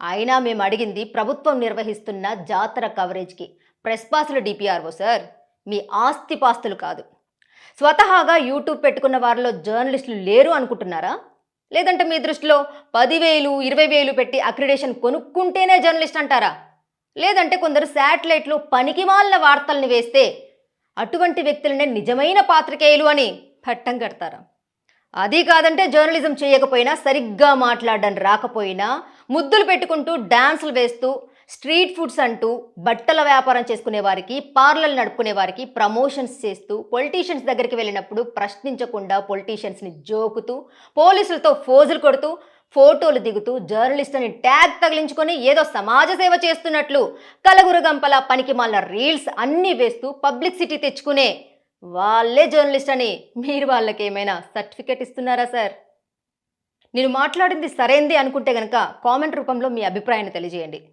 అయినా మేము అడిగింది ప్రభుత్వం నిర్వహిస్తున్న జాతర కవరేజ్కి ప్రెస్ పాసులు డిపిఆర్ఓ సార్, మీ ఆస్తిపాస్తులు కాదు. స్వతహాగా యూట్యూబ్ పెట్టుకున్న వారిలో జర్నలిస్టులు లేరు అనుకుంటున్నారా? లేదంటే మీ దృష్టిలో 10,000 20,000 పెట్టి అక్రిడేషన్ కొనుక్కుంటేనే జర్నలిస్ట్ అంటారా? లేదంటే కొందరు శాటిలైట్లు పనికిమాలిన వార్తల్ని వేస్తే అటువంటి వ్యక్తులనే నిజమైన పాత్రికేయులు అని పట్టం కడతారా? అది కాదంటే జర్నలిజం చేయకపోయినా, సరిగ్గా మాట్లాడడం రాకపోయినా, ముద్దులు పెట్టుకుంటూ డాన్సులు వేస్తూ స్ట్రీట్ ఫుడ్స్ అంటూ బట్టల వ్యాపారం చేసుకునే వారికి, పార్లర్లు నడుపుకునే వారికి ప్రమోషన్స్ చేస్తూ పొలిటీషియన్స్ దగ్గరికి వెళ్ళినప్పుడు ప్రశ్నించకుండా పొలిటీషియన్స్ని జోకుతూ, పోలీసులతో ఫోజులు కొడుతూ, ఫోటోలు దిగుతూ, జర్నలిస్ట్ అని ట్యాగ్ తగిలించుకొని ఏదో సమాజ సేవ చేస్తున్నట్లు కలగురు గంపల పనికిమాలిన రీల్స్ అన్నీ వేస్తూ పబ్లిసిటీ తెచ్చుకునే వాళ్ళే జర్నలిస్ట్ అని మీరు వాళ్ళకి ఏమైనా సర్టిఫికేట్ ఇస్తున్నారా సార్? నేను మాట్లాడింది సరైంది అనుకుంటే గనక కామెంట్ రూపంలో మీ అభిప్రాయాన్ని తెలియజేయండి.